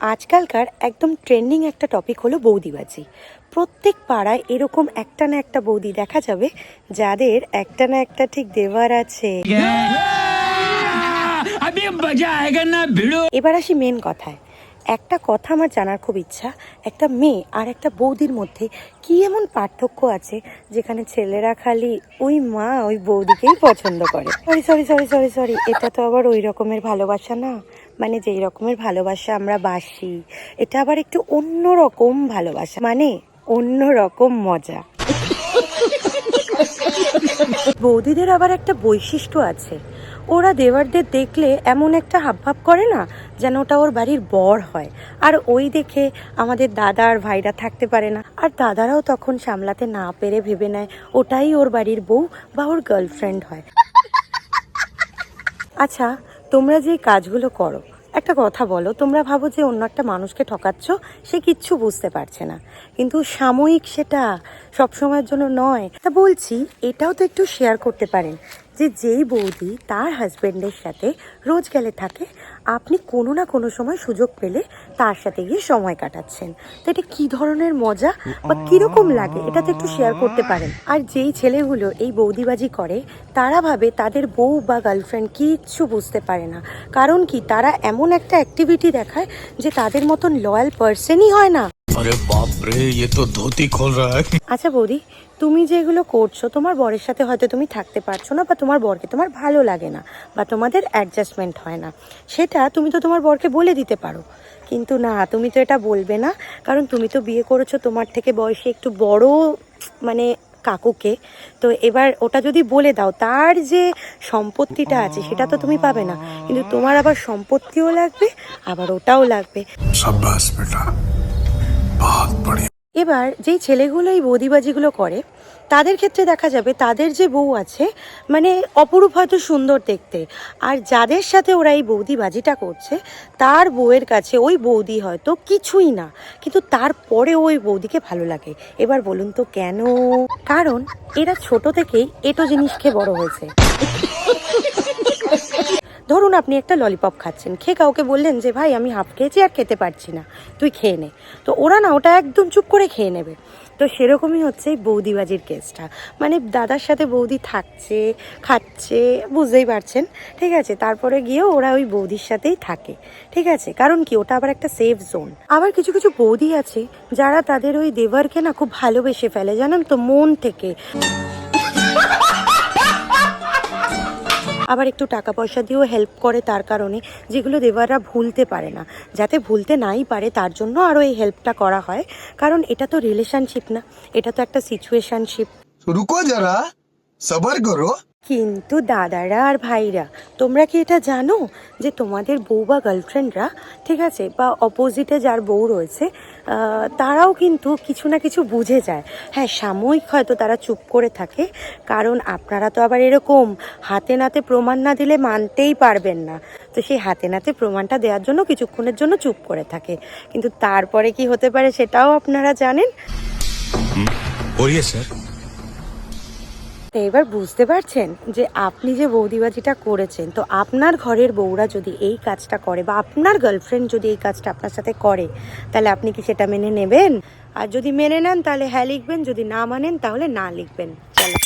আজকালকার একদম ট্রেন্ডিং একটা টপিক হলো বৌদিবাজি। প্রত্যেক পাড়ায় এরকম একটা না একটা বৌদি দেখা যাবে যাদের একটা না একটা ঠিক দেওয়ার আছে। এবার আসি মেন কথায়। একটা কথা আমার জানার খুব ইচ্ছা, একটা মেয়ে আর একটা বৌদির মধ্যে কি এমন পার্থক্য আছে যেখানে ছেলেরা খালি ওই মা ওই বৌদিকেই পছন্দ করে। Sorry sorry sorry sorry sorry এটা তো আবার ওই রকমের ভালোবাসা না, মানে যেই রকমের ভালোবাসা আমরা বাসি, এটা আবার একটু অন্য রকম ভালোবাসা, মানে অন্য রকম মজা। বৌদিদের আবার একটা বৈশিষ্ট্য আছে, ওরা দেওয়ারদের দেখলে এমন একটা হাবভাব করে না যেন ওটা ওর বাড়ির বর হয়। আর ওই দেখে আমাদের দাদা আর ভাইরা থাকতে পারে না, আর দাদারাও তখন সামলাতে না পেরে ভেবে নেয় ওটাই ওর বাড়ির বউ বা ওর গার্লফ্রেন্ড হয়। আচ্ছা, তোমরা যে কাজগুলো করো, একটা কথা বলো, তোমরা ভাবো যে অন্য একটা মানুষকে ঠকাচ্ছ, সে কিচ্ছু বুঝতে পারছে না, কিন্তু সাময়িক, সেটা সবসময়ের জন্য নয়। তা বলছি, এটাও তো একটু শেয়ার করতে পারেন যে যেই বৌদি তার হাজব্যান্ডের সাথে রোজ গেলে থাকে, আপনি কোনো না কোনো সময় সুযোগ পেলে তার সাথে গিয়ে সময় কাটাচ্ছেন, তো এটা কী ধরনের মজা বা কীরকম লাগে, এটা তো একটু শেয়ার করতে পারেন। আর যেই ছেলেগুলো এই বৌদিবাজি করে তারা ভাবে তাদের বউ বা গার্লফ্রেন্ড কিচ্ছু বুঝতে পারে না, কারণ কি তারা এমন একটা অ্যাক্টিভিটি দেখায় যে তাদের মতন লয়াল পার্সনই হয় না। আরে বাপ রে, ये तो धोती खोल रहा है। আচ্ছা বৌদি, তুমি যেগুলো করছো, তোমার বরের সাথে হয়তো তুমি থাকতে পারছো না, বা তোমার বরকে তোমার ভালো লাগে না, বা তোমাদের অ্যাডজাস্টমেন্ট হয় না, সেটা তুমি তো তোমার বরকে বলে দিতে পারো। কিন্তু না, তুমি তো এটা বলবে না, কারণ তুমি তো বিয়ে করেছো তোমার থেকে বয়সে একটু বড়, মানে কাকুকে। তো এবার ওটা যদি বলে দাও, তার যে সম্পত্তিটা আছে সেটা তো তুমি পাবে না, কিন্তু তোমার আবার সম্পত্তিও লাগবে, আবার ওটাও লাগবে। शाबाश बेटा, बहुत बढ़िया। এবার যেই ছেলেগুলো এই বৌদিবাজিগুলো করে তাদের ক্ষেত্রে দেখা যাবে তাদের যে বউ আছে, মানে অপরূপ হয়তো সুন্দর দেখতে, আর যাদের সাথে ওরা এই বৌদিবাজিটা করছে তার বউয়ের কাছে ওই বৌদি হয়তো কিছুই না, কিন্তু তারপরে ওই বৌদিকে ভালো লাগে। এবার বলুন তো কেন? কারণ এরা ছোট থেকেই এটো জিনিস খেয়ে বড় হয়েছে। ধরুন আপনি একটা ললিপপ খাচ্ছেন, খেয়ে কাউকে বললেন যে ভাই আমি হাফ খেয়েছি আর খেতে পারছি না, তুই খেয়ে নে, তো ওরা না ওটা একদম চুপ করে খেয়ে নেবে। তো সেরকমই হচ্ছে এই বৌদিবাজির কেসটা, মানে দাদার সাথে বৌদি থাকছে, খাচ্ছে, বুঝতেই পারছেন, ঠিক আছে, তারপরে গিয়েও ওরা ওই বৌদির সাথেই থাকে, ঠিক আছে, কারণ কি ওটা আবার একটা সেফ জোন। আবার কিছু কিছু বৌদি আছে যারা তাদের ওই দেওয়ারকে না খুব ভালোবেসে ফেলে, জানেন তো, মন থেকে। আবার একটু টাকা পয়সা দিয়েও হেল্প করে তার কারণে, যেগুলো দেওয়াররা ভুলতে পারে না, যাতে ভুলতে নাই পারে তার জন্য আরও এই হেল্পটা করা হয়। কারণ এটা তো রিলেশনশিপ না, এটা তো একটা সিচুয়েশনশিপ। रुको जरा, सबर करो। কিন্তু দাদারা আর ভাইরা, তোমরা কি এটা জানো যে তোমাদের বউ বা গার্লফ্রেন্ডরা, ঠিক আছে, বা অপোজিটে যার বউ রয়েছে, তারাও কিন্তু কিছু না কিছু বুঝে যায়। হ্যাঁ, সাময়িক হয়তো তারা চুপ করে থাকে, কারণ আপনারা তো আবার এরকম হাতে নাতে প্রমাণ না দিলে মানতেই পারবেন না, তো সেই হাতে নাতে প্রমাণটা দেওয়ার জন্য কিছুক্ষণের জন্য চুপ করে থাকে, কিন্তু তারপরে কি হতে পারে সেটাও আপনারা জানেন। बोलिए सर। তো এবার বুঝতে পারছেন যে আপনি যে বৌদিবাজিটা করেছেন, তো আপনার ঘরের বউরা যদি এই কাজটা করে, বা আপনার গার্লফ্রেন্ড যদি এই কাজটা আপনার সাথে করে, তাহলে আপনি কি সেটা মেনে নেবেন? আর যদি মেনে নেন তাহলে হ্যাঁ লিখবেন, যদি না মানেন তাহলে না লিখবেন। চলো।